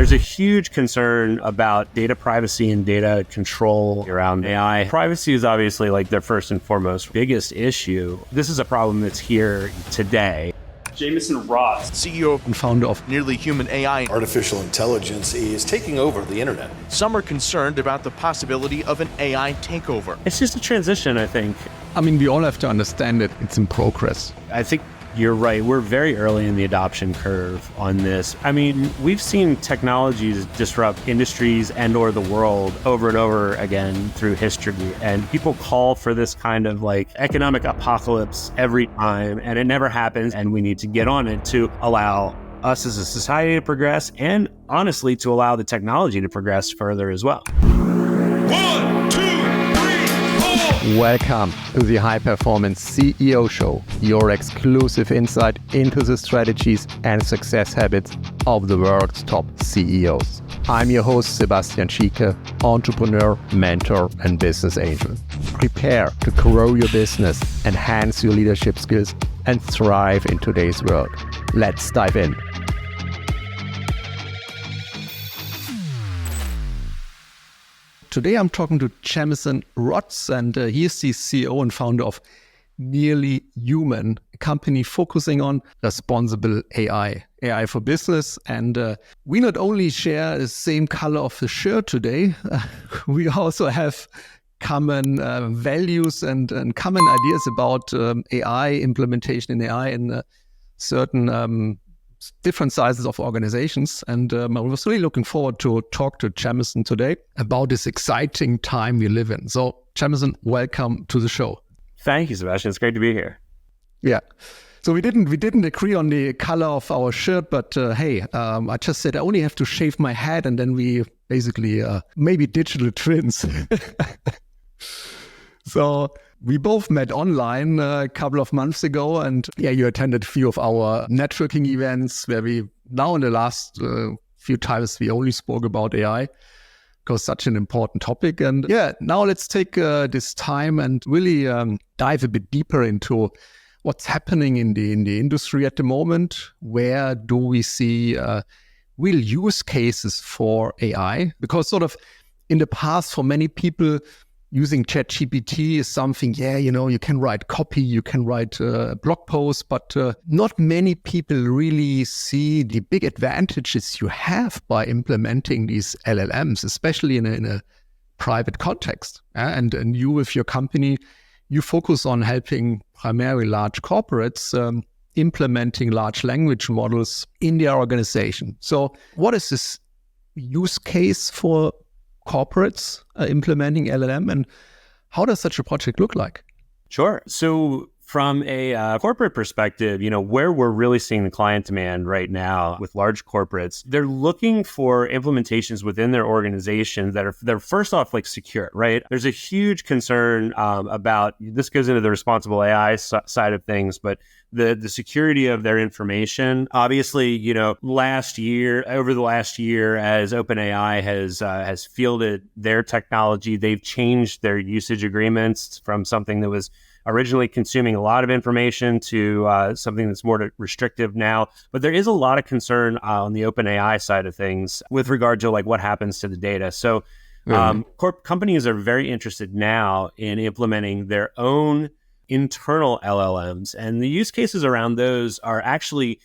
There's a huge concern about data privacy and data control around AI. Privacy is obviously like their first and foremost biggest issue. This is a problem that's here today. Jamison Rotz, CEO and founder of Nearly Human AI. Artificial intelligence is taking over the internet. Some are concerned about the possibility of an AI takeover. It's just a transition, I think. I mean, we all have to understand it. It's in progress. I think you're right. We're very early in the adoption curve on this. I mean, we've seen technologies disrupt industries and or the world over and over again through history. And people call for this kind of like economic apocalypse every time, and it never happens. And we need to get on it to allow us as a society to progress and honestly to allow the technology to progress further as well. 1, 2, 3, 4. Welcome to the High Performance CEO Show, your exclusive insight into the strategies and success habits of the world's top CEOs. I'm your host, Sebastian Schieke, entrepreneur, mentor, and business angel. Prepare to grow your business, enhance your leadership skills, and thrive in today's world. Let's dive in. Today I'm talking to Jamison Rotz, and he is the CEO and founder of Nearly Human, a company focusing on responsible AI for business. And we not only share the same color of the shirt today, we also have common values and common ideas about AI, implementation in AI in certain different sizes of organizations. And I was really looking forward to talk to Jamison today about this exciting time we live in. So Jamison, welcome to the show. Thank you, Sebastian. It's great to be here. Yeah. So we didn't agree on the color of our shirt, but hey, I just said I only have to shave my head, and then we basically maybe digital twins. So we both met online a couple of months ago, and yeah, you attended a few of our networking events where we now in the last few times we only spoke about AI because such an important topic. And yeah, now let's take this time and really dive a bit deeper into what's happening in the industry at the moment. Where do we see real use cases for AI? Because sort of in the past, for many people, using ChatGPT is something, you can write copy, you can write blog posts, but not many people really see the big advantages you have by implementing these LLMs, especially in a private context. And you, with your company, you focus on helping primarily large corporates implementing large language models in their organization. So what is this use case for corporates implementing LLM, and how does such a project look like? Sure. So from a corporate perspective, where we're really seeing the client demand right now with large corporates, they're looking for implementations within their organization that are first off like secure, right? There's a huge concern about, this goes into the responsible AI side of things, but the security of their information. Obviously, over the last year, as OpenAI has fielded their technology, they've changed their usage agreements from something that was originally consuming a lot of information to something that's more restrictive now. But there is a lot of concern on the OpenAI side of things with regard to like what happens to the data. So companies are very interested now in implementing their own internal LLMs, and the use cases around those are actually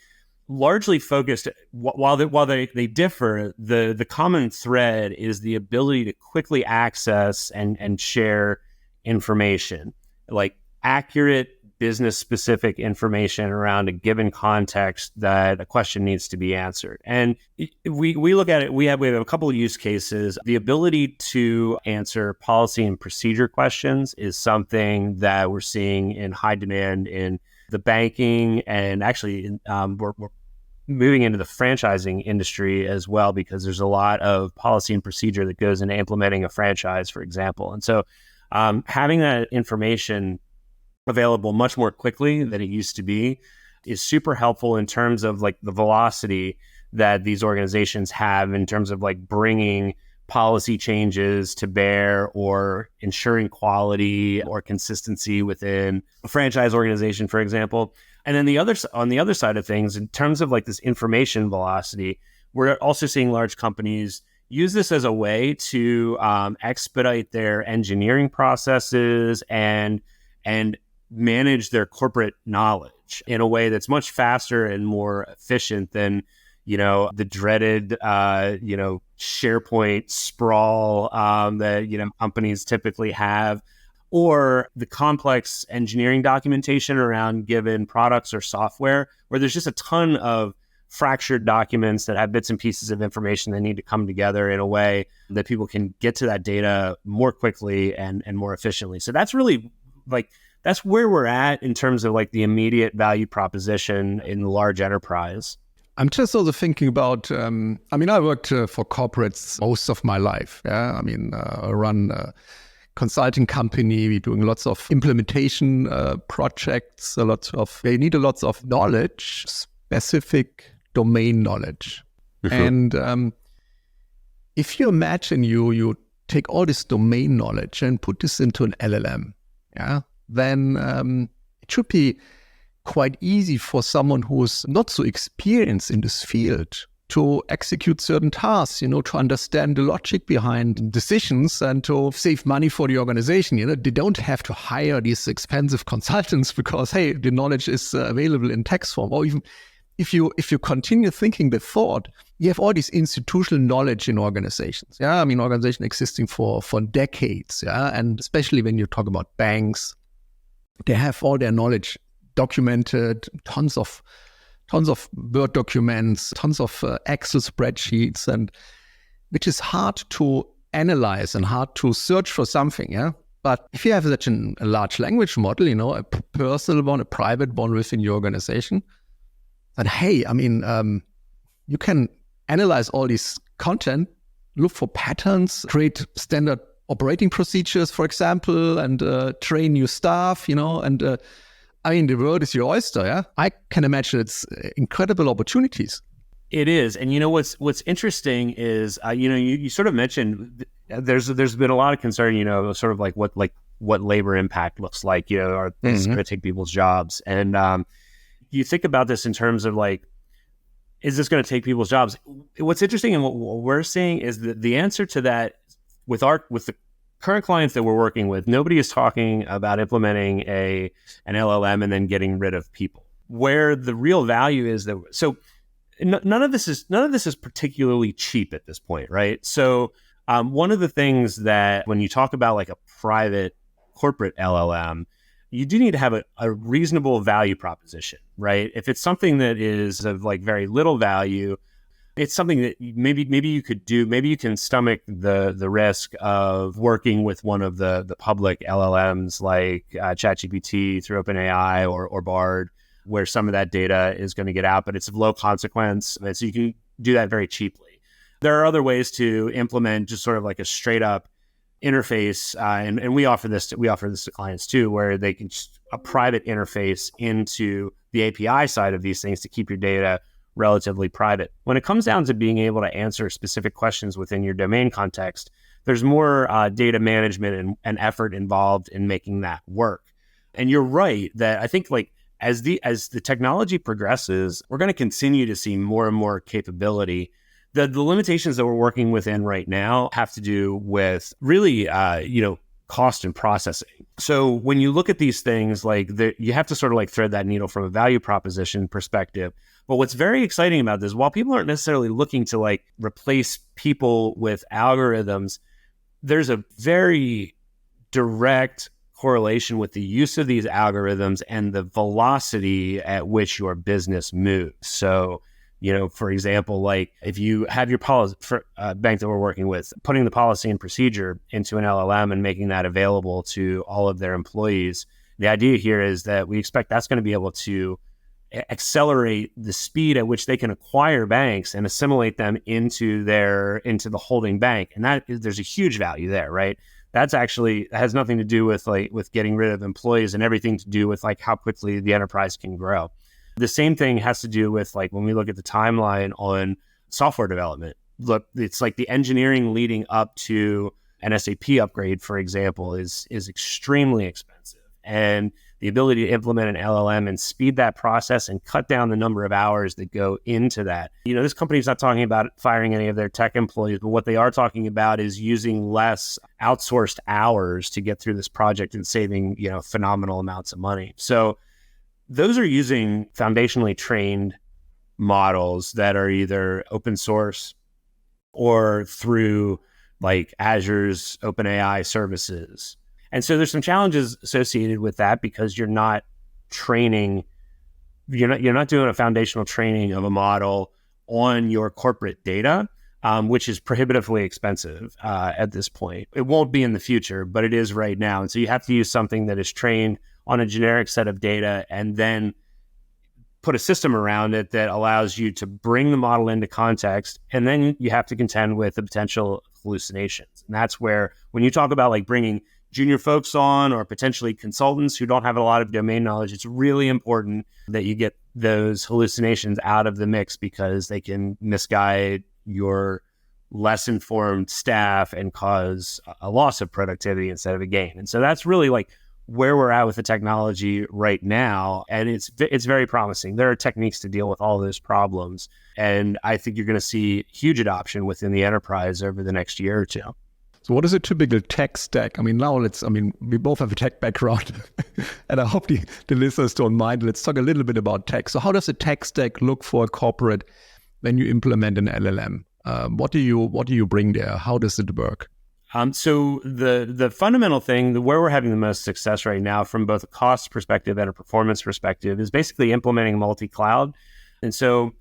largely focused. While they differ, the common thread is the ability to quickly access and share information, like accurate business-specific information around a given context that a question needs to be answered. And we look at it, we have a couple of use cases. The ability to answer policy and procedure questions is something that we're seeing in high demand in the banking, and actually we're moving into the franchising industry as well, because there's a lot of policy and procedure that goes into implementing a franchise, for example. And so having that information available much more quickly than it used to be is super helpful in terms of like the velocity that these organizations have in terms of like bringing policy changes to bear or ensuring quality or consistency within a franchise organization, for example. And then on the other side of things, in terms of like this information velocity, we're also seeing large companies use this as a way to expedite their engineering processes and manage their corporate knowledge in a way that's much faster and more efficient than, the dreaded, SharePoint sprawl that, companies typically have, or the complex engineering documentation around given products or software, where there's just a ton of fractured documents that have bits and pieces of information that need to come together in a way that people can get to that data more quickly and more efficiently. So that's really that's where we're at in terms of the immediate value proposition in the large enterprise. I'm just also thinking about, I worked for corporates most of my life. Yeah, I run a consulting company. We're doing lots of implementation projects. They need a lot of knowledge, specific domain knowledge. Mm-hmm. And if you imagine you take all this domain knowledge and put this into an LLM, then it should be quite easy for someone who's not so experienced in this field to execute certain tasks, to understand the logic behind decisions and to save money for the organization. They don't have to hire these expensive consultants because, hey, the knowledge is available in text form. Or even if you continue thinking the thought, you have all this institutional knowledge in organizations. Yeah, organizations existing for decades. Yeah, and especially when you talk about banks, they have all their knowledge documented, tons of Word documents, tons of Excel spreadsheets, and which is hard to analyze and hard to search for something. Yeah, but if you have such a large language model, a personal one, a private one within your organization, then hey, you can analyze all this content, look for patterns, create standard operating procedures, for example, and train new staff, and the world is your oyster, yeah? I can imagine it's incredible opportunities. It is. And what's interesting is, you sort of mentioned there's been a lot of concern, sort of what labor impact looks like, are this going to take people's jobs? And you think about this in terms of is this going to take people's jobs? What's interesting and what we're seeing is that the answer to that with the current clients that we're working with, nobody is talking about implementing an LLM and then getting rid of people. Where the real value is none of this is particularly cheap at this point, right? So one of the things that when you talk about a private corporate LLM, you do need to have a reasonable value proposition, right? If it's something that is of very little value, it's something that maybe you could do. Maybe you can stomach the risk of working with one of the public LLMs like ChatGPT through OpenAI or Bard, where some of that data is going to get out, but it's of low consequence. And so you can do that very cheaply. There are other ways to implement just sort of a straight up interface, and we offer this to clients too, where they can just a private interface into the API side of these things to keep your data relatively private. When it comes down to being able to answer specific questions within your domain context, there's more data management and effort involved in making that work. And you're right that I think as the technology progresses, we're going to continue to see more and more capability. The limitations that we're working within right now have to do with really, cost and processing. So when you look at these things, you have to sort of thread that needle from a value proposition perspective. But what's very exciting about this, while people aren't necessarily looking to replace people with algorithms, there's a very direct correlation with the use of these algorithms and the velocity at which your business moves. So, for example, if you have your policy for a bank that we're working with, putting the policy and procedure into an LLM and making that available to all of their employees, the idea here is that we expect that's going to be able to accelerate the speed at which they can acquire banks and assimilate them into the holding bank. And there's a huge value there, right? That has nothing to do with getting rid of employees and everything to do with how quickly the enterprise can grow. The same thing has to do with when we look at the timeline on software development. Look, it's the engineering leading up to an SAP upgrade, for example, is extremely expensive. And the ability to implement an LLM and speed that process and cut down the number of hours that go into that. This company's not talking about firing any of their tech employees, but what they are talking about is using less outsourced hours to get through this project and saving, phenomenal amounts of money. So those are using foundationally trained models that are either open source or through like Azure's OpenAI services. And so there's some challenges associated with that because you're not doing a foundational training of a model on your corporate data, which is prohibitively expensive at this point. It won't be in the future, but it is right now. And so you have to use something that is trained on a generic set of data and then put a system around it that allows you to bring the model into context. And then you have to contend with the potential hallucinations. And that's where, when you talk about like bringing junior folks on or potentially consultants who don't have a lot of domain knowledge, it's really important that you get those hallucinations out of the mix because they can misguide your less informed staff and cause a loss of productivity instead of a gain. And so that's really like where we're at with the technology right now. And it's very promising. There are techniques to deal with all those problems. And I think you're going to see huge adoption within the enterprise over the next year or two. So what is a typical tech stack? We both have a tech background and I hope the listeners don't mind. Let's talk a little bit about tech. So how does a tech stack look for a corporate when you implement an LLM? What do you bring there? How does it work? So the fundamental thing, where we're having the most success right now from both a cost perspective and a performance perspective, is basically implementing multi-cloud. And so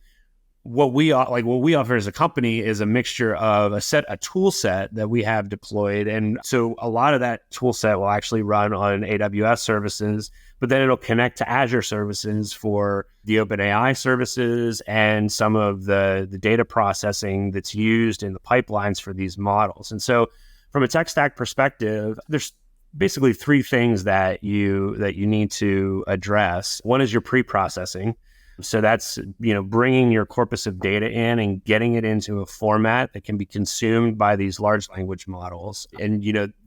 what we offer as a company is a mixture of a tool set that we have deployed. And so a lot of that tool set will actually run on AWS services, but then it'll connect to Azure services for the OpenAI services and some of the data processing that's used in the pipelines for these models. And so from a tech stack perspective, there's basically three things that you need to address. One is your pre-processing. So that's, bringing your corpus of data in and getting it into a format that can be consumed by these large language models. And,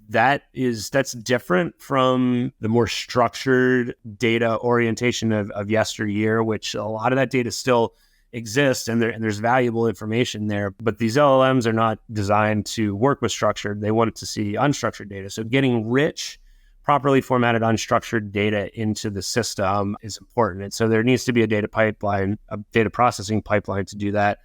that's different from the more structured data orientation of yesteryear, which a lot of that data still exists and there's valuable information there. But these LLMs are not designed to work with structured. They want to see unstructured data. So getting rich, properly formatted unstructured data into the system is important. And so there needs to be a data processing pipeline to do that.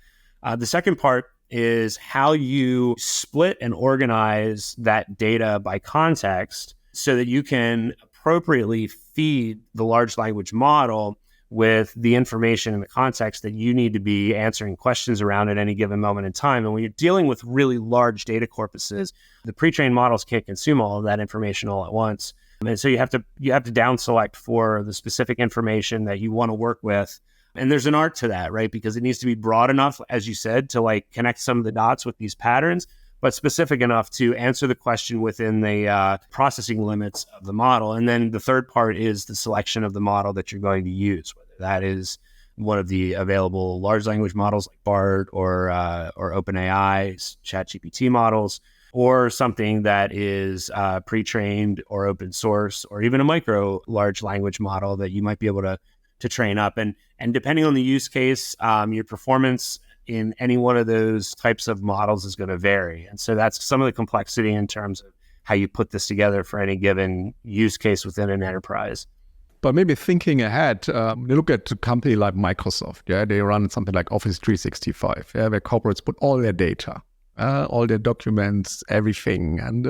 The second part is how you split and organize that data by context so that you can appropriately feed the large language model with the information and the context that you need to be answering questions around at any given moment in time. And when you're dealing with really large data corpuses, the pre-trained models can't consume all of that information all at once. And so you have to down select for the specific information that you want to work with. And there's an art to that, right? Because it needs to be broad enough, as you said, to like connect some of the dots with these patterns, but specific enough to answer the question within the processing limits of the model. And then the third part is the selection of the model that you're going to use, whether that is one of the available large language models like BART or OpenAI's ChatGPT models, or something that is pre-trained or open source, or even a micro large language model that you might be able to train up. And depending on the use case, your performance in any one of those types of models is going to vary. And so that's some of the complexity in terms of how you put this together for any given use case within an enterprise. But maybe thinking ahead, look at a company like Microsoft. Yeah, they run something like Office 365, where corporates put all their data, all their documents, everything. And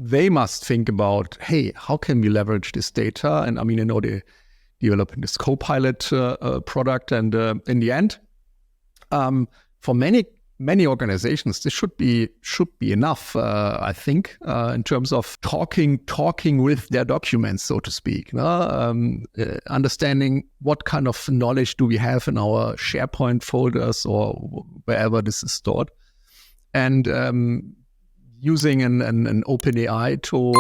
they must think about, hey, how can we leverage this data? And they're developing this Copilot product. And in the end, for many organizations, this should be enough, I think, in terms of talking with their documents, so to speak. Understanding what kind of knowledge do we have in our SharePoint folders or wherever this is stored, and using an OpenAI to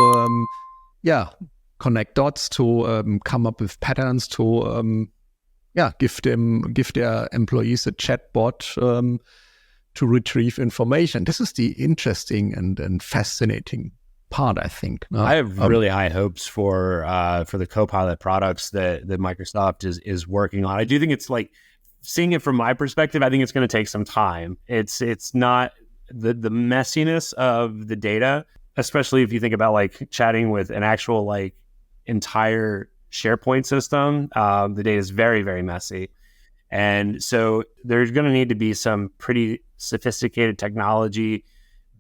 connect dots, to come up with patterns, to give their employees a chatbot to retrieve information. This is the interesting and fascinating part, I think. I have really high hopes for the Copilot products that Microsoft is working on. I do think it's like, seeing it from my perspective, I think it's going to take some time. It's not the messiness of the data, especially if you think about like chatting with an actual like entire SharePoint system. The data is very, very messy. And so there's going to need to be some pretty sophisticated technology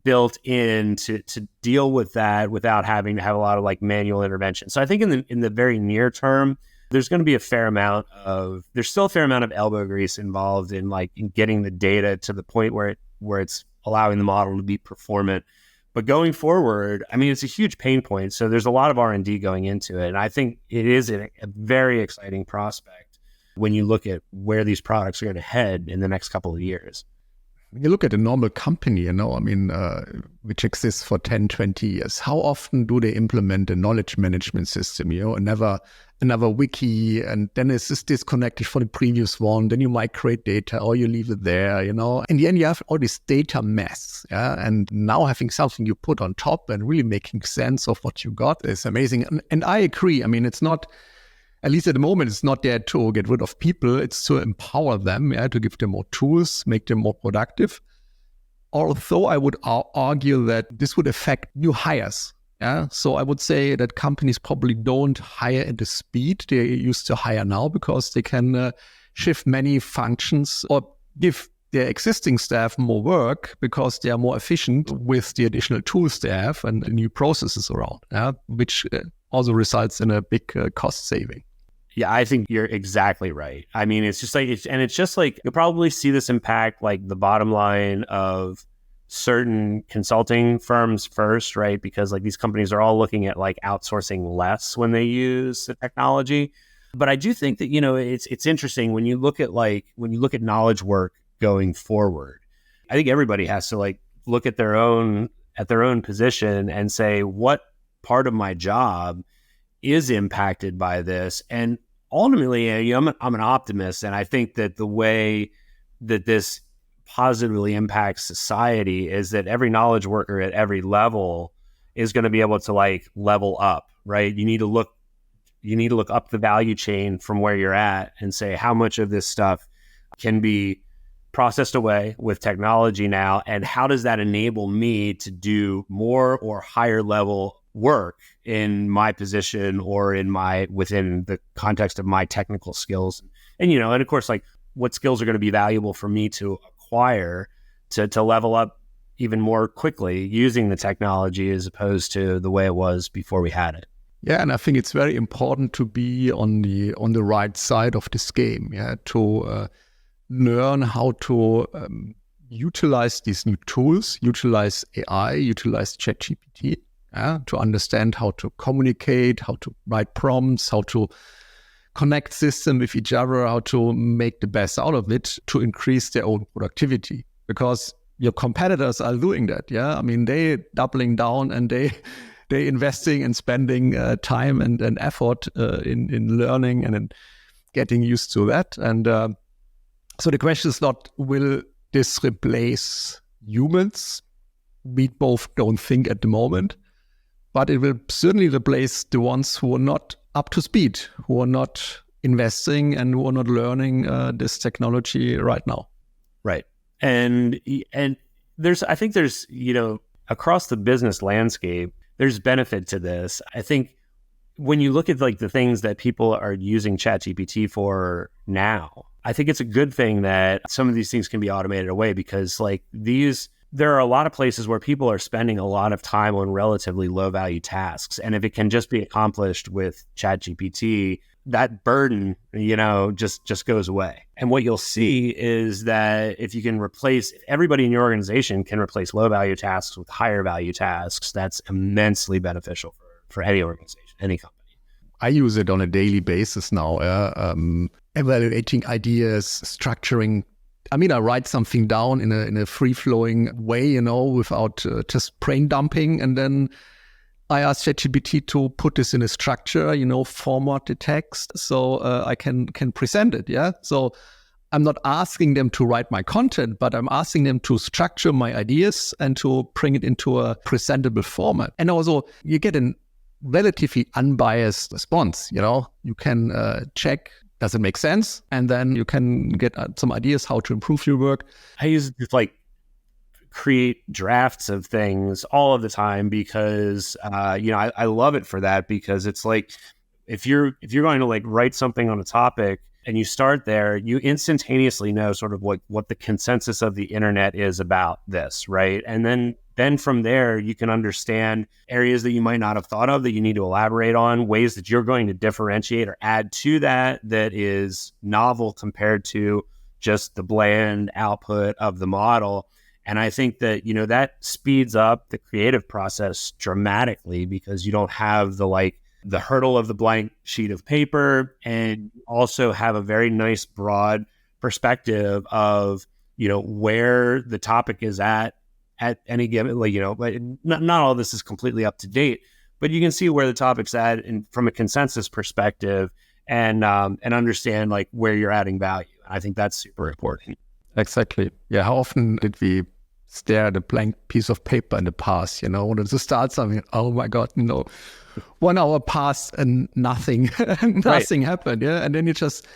built in to deal with that without having to have a lot of like manual intervention. So I think in the very near term, there's going to be there's still a fair amount of elbow grease involved in getting the data to the point where it's allowing the model to be performant. But going forward, I mean, it's a huge pain point. So there's a lot of R&D going into it. And I think it is a very exciting prospect when you look at where these products are going to head in the next couple of years. When you look at a normal company, which exists for 10, 20 years, how often do they implement a knowledge management system, another wiki, and then it's just disconnected from the previous one, then you migrate data or you leave it there, In the end, you have all this data mess, and now having something you put on top and really making sense of what you got is amazing. And I agree. I mean, it's not, at least at the moment, it's not there to get rid of people. It's to empower them, to give them more tools, make them more productive. Although I would argue that this would affect new hires. So I would say that companies probably don't hire at the speed they used to hire now, because they can shift many functions or give their existing staff more work because they are more efficient with the additional tools they have and the new processes around, which also results in a big cost saving. Yeah, I think you're exactly right. I mean, it's just like you'll probably see this impact like the bottom line of certain consulting firms first, right? Because like these companies are all looking at like outsourcing less when they use the technology. But I do think that, it's interesting when you look at knowledge work going forward. I think everybody has to like look at their own position and say, what part of my job is impacted by this? And ultimately, I'm an optimist, and I think that the way that this positively impacts society is that every knowledge worker at every level is going to be able to like level up, right? You need to look up the value chain from where you're at and say, how much of this stuff can be processed away with technology now, and how does that enable me to do more or higher level work in my position or within the context of my technical skills. And of course, like what skills are going to be valuable for me to acquire to level up even more quickly using the technology as opposed to the way it was before we had it. Yeah, and I think it's very important to be on the right side of this game, to learn how to utilize these new tools, utilize AI, utilize ChatGPT, to understand how to communicate, how to write prompts, how to connect systems with each other, how to make the best out of it to increase their own productivity. Because your competitors are doing that, I mean, they're doubling down and they're investing and spending time and effort in learning and in getting used to that. And so the question is not, will this replace humans? We both don't think at the moment. But it will certainly replace the ones who are not up to speed, who are not investing and who are not learning this technology right now. Right. And I think there's, across the business landscape, there's benefit to this. I think when you look at like the things that people are using ChatGPT for now, I think it's a good thing that some of these things can be automated away, because like there are a lot of places where people are spending a lot of time on relatively low value tasks. And if it can just be accomplished with ChatGPT, that burden, just goes away. And what you'll see is that if everybody in your organization can replace low value tasks with higher value tasks, that's immensely beneficial for any organization, any company. I use it on a daily basis now, evaluating ideas, structuring. I mean, I write something down in a free-flowing way, without just brain dumping. And then I ask ChatGPT to put this in a structure, format the text so I can present it. So I'm not asking them to write my content, but I'm asking them to structure my ideas and to bring it into a presentable format. And also you get a relatively unbiased response. You can check, does it make sense? And then you can get some ideas how to improve your work. I use like create drafts of things all of the time because I love it for that, because it's like if you're going to like write something on a topic and you start there, you instantaneously know sort of what the consensus of the internet is about this, right? And then from there you can understand areas that you might not have thought of that you need to elaborate on, ways that you're going to differentiate or add to that is novel compared to just the bland output of the model. And I think that, that speeds up the creative process dramatically, because you don't have the hurdle of the blank sheet of paper, and also have a very nice broad perspective of, where the topic is at any given, but not all this is completely up to date, but you can see where the topic's at from a consensus perspective, and understand like where you're adding value. I think that's super important. Exactly. Yeah. How often did we stare at a blank piece of paper in the past, wanted to start something? Oh my God, 1 hour passed and nothing happened. Yeah. And then you just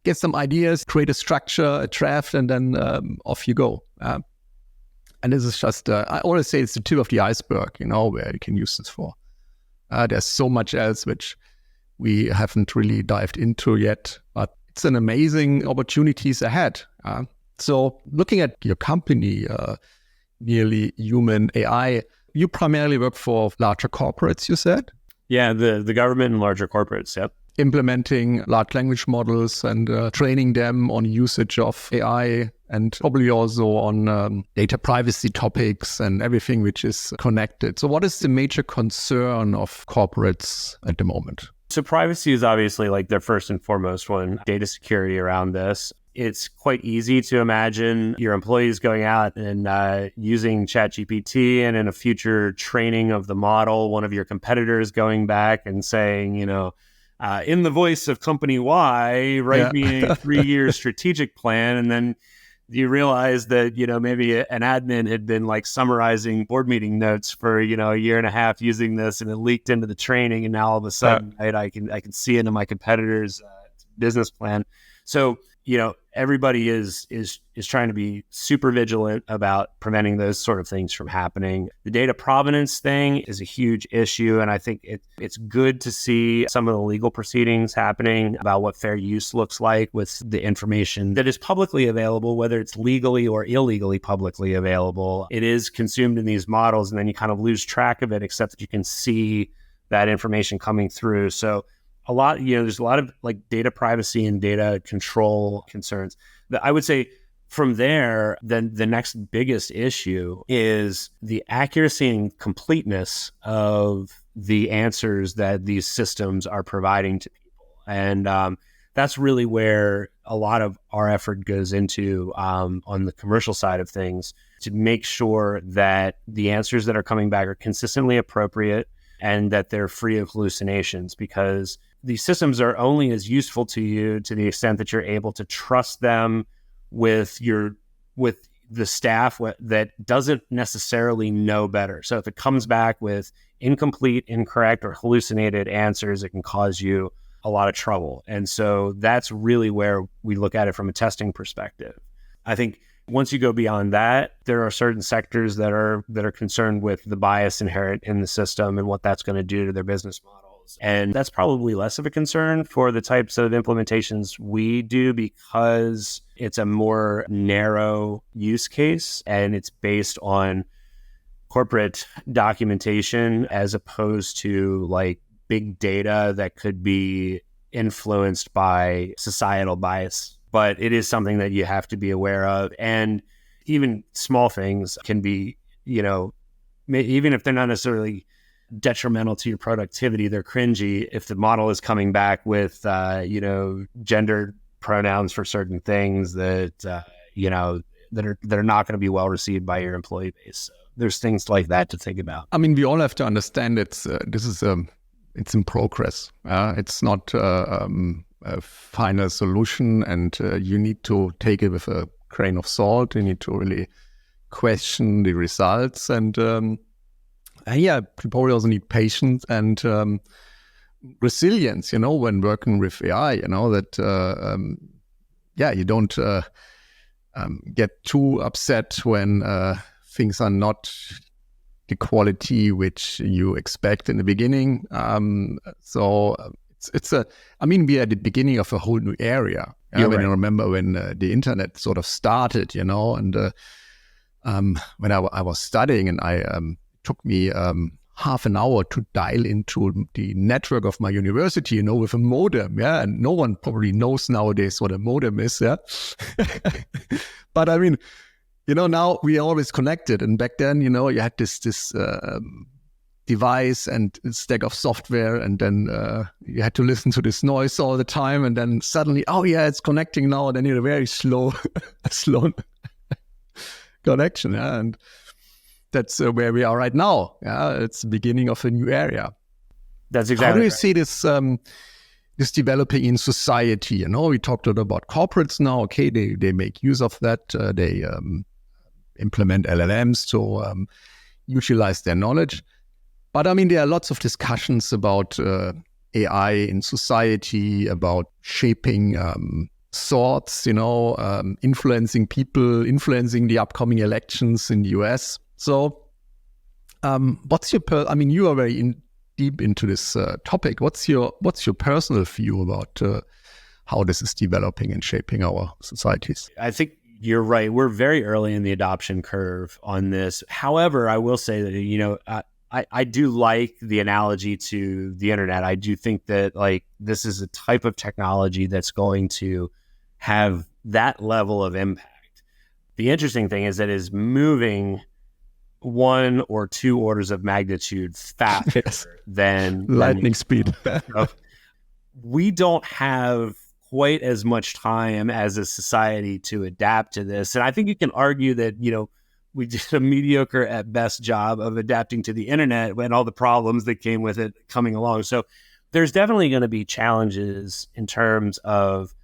get some ideas, create a structure, a draft, and then off you go. And this is just, I always say it's the tip of the iceberg, where you can use this for. There's so much else which we haven't really dived into yet, but it's an amazing opportunities ahead. So looking at your company, Nearly Human AI, you primarily work for larger corporates, you said? Yeah, the government and larger corporates, yep. Implementing large language models and training them on usage of AI, and probably also on data privacy topics and everything which is connected. So what is the major concern of corporates at the moment? So privacy is obviously like their first and foremost one, data security around this. It's quite easy to imagine your employees going out and using ChatGPT, and in a future training of the model, one of your competitors going back and saying, in the voice of company Y, write me a 3-year strategic plan. And then you realize that, maybe an admin had been like summarizing board meeting notes for, a year and a half using this, and it leaked into the training. And now all of a sudden, right, I can see into my competitor's business plan. So, everybody is trying to be super vigilant about preventing those sort of things from happening. The data provenance thing is a huge issue, and I think it's good to see some of the legal proceedings happening about what fair use looks like with the information that is publicly available, whether it's legally or illegally publicly available. It is consumed in these models, and then you kind of lose track of it, except that you can see that information coming through. So there's a lot of like data privacy and data control concerns. I would say from there, then the next biggest issue is the accuracy and completeness of the answers that these systems are providing to people. And that's really where a lot of our effort goes into on the commercial side of things, to make sure that the answers that are coming back are consistently appropriate and that they're free of hallucinations, because these systems are only as useful to you to the extent that you're able to trust them with the staff that doesn't necessarily know better. So if it comes back with incomplete, incorrect, or hallucinated answers, it can cause you a lot of trouble. And so that's really where we look at it from a testing perspective. I think once you go beyond that, there are certain sectors that are concerned with the bias inherent in the system and what that's going to do to their business models. And that's probably less of a concern for the types of implementations we do, because it's a more narrow use case and it's based on corporate documentation as opposed to like big data that could be influenced by societal bias. But it is something that you have to be aware of. And even small things can be, even if they're not necessarily detrimental to your productivity, they're cringy if the model is coming back with, gendered pronouns for certain things that are not going to be well received by your employee base. So there's things like that to think about. I mean, we all have to understand it's in progress. It's not a final solution, and you need to take it with a grain of salt. You need to really question the results, and you probably also need patience and resilience, when working with AI, that you don't get too upset when things are not the quality which you expect in the beginning. So we are at the beginning of a whole new area. I remember when the internet sort of started, and when I was studying, and it took me half an hour to dial into the network of my university, with a modem, and no one probably knows nowadays what a modem is, But now we are always connected, and back then, you had this device and a stack of software, and then you had to listen to this noise all the time, and then suddenly, it's connecting now, and then you had a very slow connection, and that's where we are right now. It's the beginning of a new area. That's exactly. How do you right. see this developing in society? We talked a lot about corporates now. Okay, they make use of that. They implement LLMs to utilize their knowledge. But there are lots of discussions about AI in society, about shaping thoughts, influencing people, influencing the upcoming elections in the US. So what's your you are very deep into this topic. What's your personal view about how this is developing and shaping our societies? I think you're right. We're very early in the adoption curve on this. However, I will say that, I do like the analogy to the internet. I do think that this is a type of technology that's going to have that level of impact. The interesting thing is that it is moving 1 or 2 orders of magnitude faster than lightning speed. We don't have quite as much time as a society to adapt to this. And I think you can argue that, we did a mediocre at best job of adapting to the internet and all the problems that came with it coming along. So there's definitely going to be challenges in terms of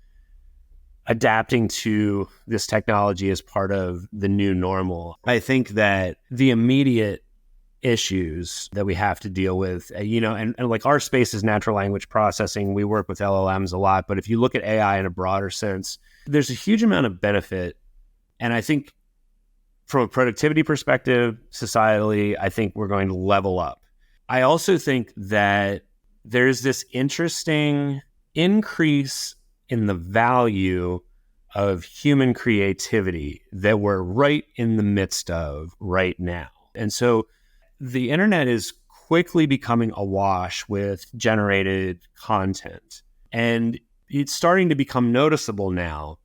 adapting to this technology as part of the new normal. I think that the immediate issues that we have to deal with, and like our space is natural language processing. We work with LLMs a lot, but if you look at AI in a broader sense, there's a huge amount of benefit. And I think from a productivity perspective, societally, I think we're going to level up. I also think that there's this interesting increase in the value of human creativity that we're right in the midst of right now. And so the internet is quickly becoming awash with generated content. And it's starting to become noticeable now.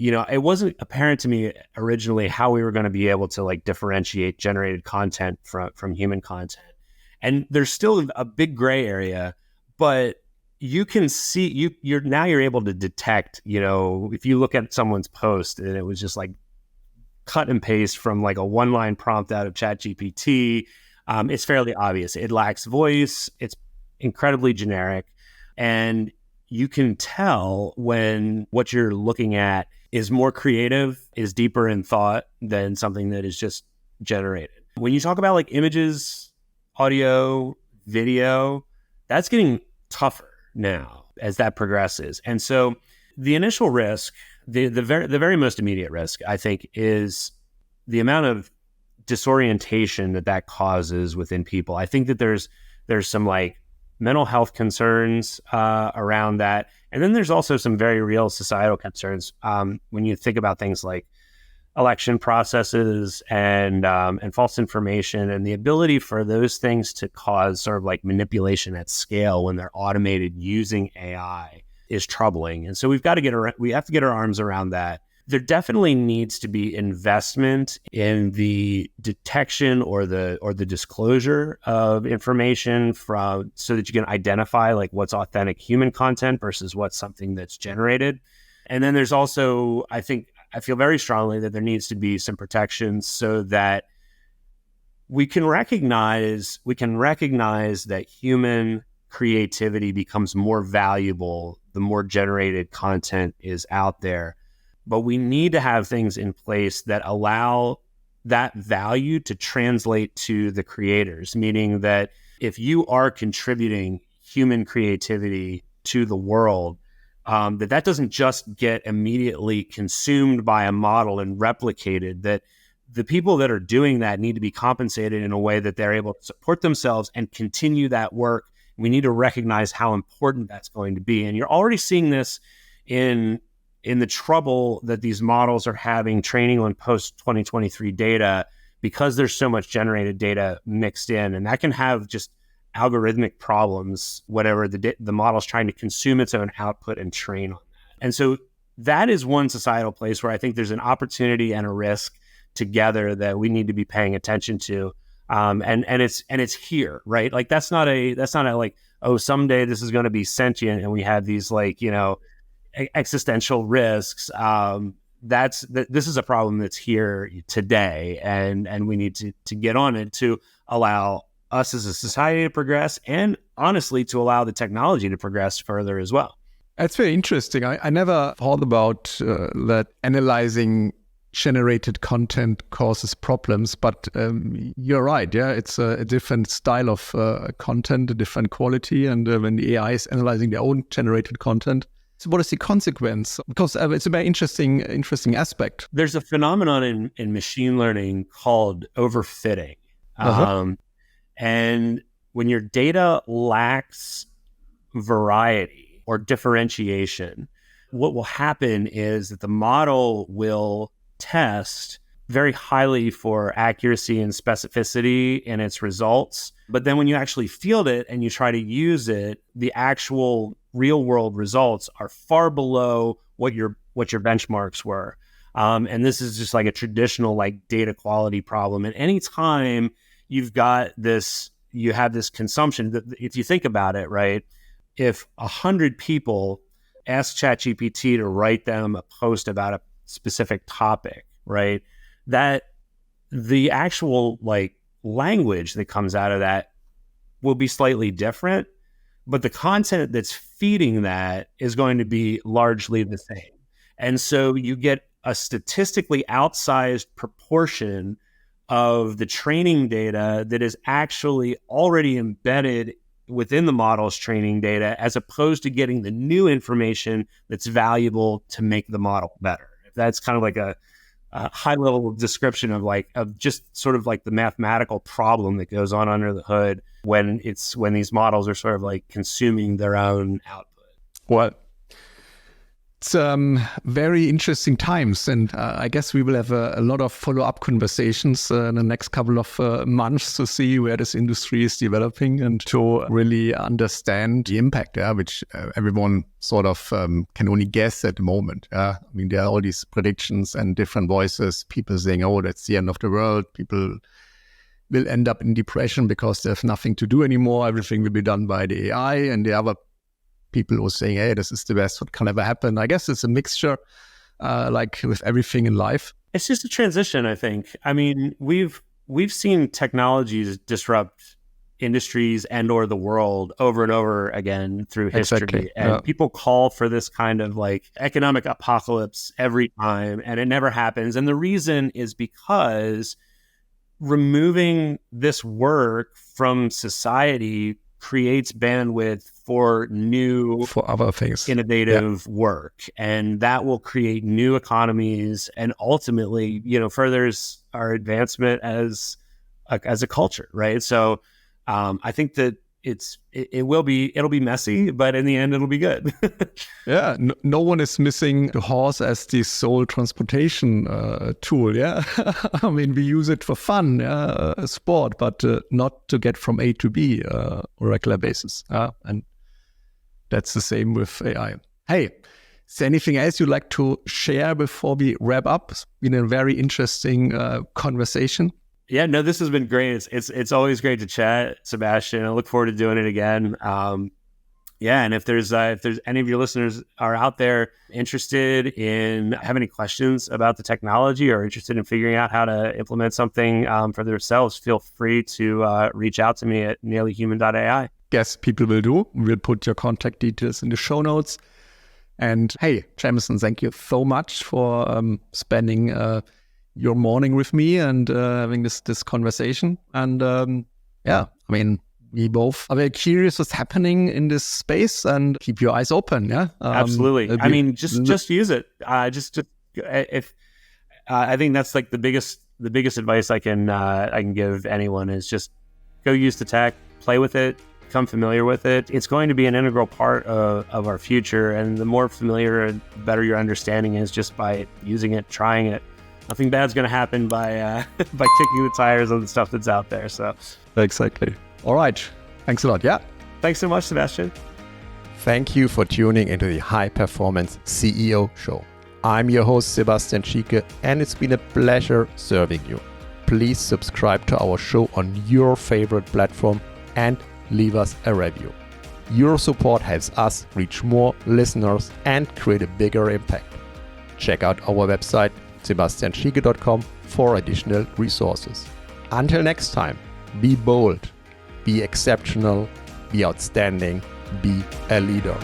It wasn't apparent to me originally how we were going to be able to differentiate generated content from human content. And there's still a big gray area, but you can see you're able to detect, if you look at someone's post and it was just cut and paste from a 1-line prompt out of ChatGPT, it's fairly obvious. It lacks voice. It's incredibly generic. And you can tell when what you're looking at is more creative, is deeper in thought than something that is just generated. When you talk about images, audio, video, that's getting tougher now as that progresses. And so the initial risk, the very most immediate risk, I think, is the amount of disorientation that causes within people. I think that there's some mental health concerns around that. And then there's also some very real societal concerns when you think about things like election processes and false information, and the ability for those things to cause sort of manipulation at scale when they're automated using AI is troubling. And so we have to get our arms around that. There definitely needs to be investment in the detection or the disclosure of information so that you can identify what's authentic human content versus what's something that's generated. And then there's also, I feel very strongly that there needs to be some protections so that we can recognize that human creativity becomes more valuable the the more generated content is out there. But we need to have things in place that allow that value to translate to the creators, meaning that if you are contributing human creativity to the world, that doesn't just get immediately consumed by a model and replicated, that the people that are doing that need to be compensated in a way that they're able to support themselves and continue that work. We need to recognize how important that's going to be. And you're already seeing this in the trouble that these models are having training on post-2023 data, because there's so much generated data mixed in. And that can have just algorithmic problems, whatever the model's trying to consume its own output and train on that. And so that is one societal place where I think there's an opportunity and a risk together that we need to be paying attention to. And it's here, right? Like that's not a like, oh, someday this is going to be sentient and we have these like, existential risks. This is a problem that's here today, and we need to get on it to allow us as a society to progress, and honestly to allow the technology to progress further as well. That's very interesting. I never thought about that analyzing generated content causes problems, but you're right. Yeah, it's a different style of content, a different quality, and when the AI is analyzing their own generated content, so what is the consequence? Because it's a very interesting aspect. There's a phenomenon in machine learning called overfitting. And when your data lacks variety or differentiation, what will happen is that the model will test very highly for accuracy and specificity in its results. But then when you actually field it and you try to use it, the actual real world results are far below what your benchmarks were. And this is just like a traditional like data quality problem. And anytime you have this consumption, that if you think about it, right, if 100 people ask ChatGPT to write them a post about a specific topic, right, that the actual like language that comes out of that will be slightly different, but the content that's feeding that is going to be largely the same. And so you get a statistically outsized proportion of the training data that is actually already embedded within the model's training data, as opposed to getting the new information that's valuable to make the model better. That's kind of like a high level description of just sort of like the mathematical problem that goes on under the hood when these models are sort of like consuming their own output. Well, it's very interesting times, and I guess we will have a lot of follow-up conversations in the next couple of months to see where this industry is developing and to really understand the impact, which everyone sort of can only guess at the moment. I mean, there are all these predictions and different voices, people saying, oh, that's the end of the world. People will end up in depression because they have nothing to do anymore. Everything will be done by the AI, and the other people who are saying, hey, this is the best what can ever happen. I guess it's a mixture, like with everything in life. It's just a transition, I think. I mean, we've seen technologies disrupt industries and or the world over and over again through history. Exactly. And people call for this kind of like economic apocalypse every time, and it never happens. And the reason is because removing this work from society creates bandwidth for other things, innovative work, and that will create new economies, and ultimately, furthers our advancement as a culture, right? So, I think that it'll be messy, but in the end, it'll be good. Yeah, no one is missing the horse as the sole transportation tool. Yeah, I mean, we use it for fun, sport, but not to get from A to B on a regular basis. And that's the same with AI. Hey, is there anything else you'd like to share before we wrap up? It's been a very interesting conversation. Yeah, no, this has been great. It's always great to chat, Sebastian. I look forward to doing it again. And if there's any of your listeners are out there interested in have any questions about the technology or interested in figuring out how to implement something for themselves, feel free to reach out to me at nearlyhuman.ai. Yes, people will do. We'll put your contact details in the show notes. And hey, Jameson, thank you so much for spending your morning with me and having this conversation. And we both are very curious what's happening in this space, and keep your eyes open. Yeah, absolutely. Just use it. If I think that's like the biggest advice I can give anyone is just go use the tech, play with it, become familiar with it. It's going to be an integral part of our future, and the more familiar, the better your understanding is just by using it, trying it. Nothing bad's going to happen by kicking the tires on the stuff that's out there. So exactly. All right. Thanks a lot. Yeah. Thanks so much, Sebastian. Thank you for tuning into the High Performance CEO Show. I'm your host, Sebastian Schieke, and it's been a pleasure serving you. Please subscribe to our show on your favorite platform and leave us a review. Your support helps us reach more listeners and create a bigger impact. Check out our website, sebastianschieke.com, for additional resources. Until next time, be bold, be exceptional, be outstanding, be a leader.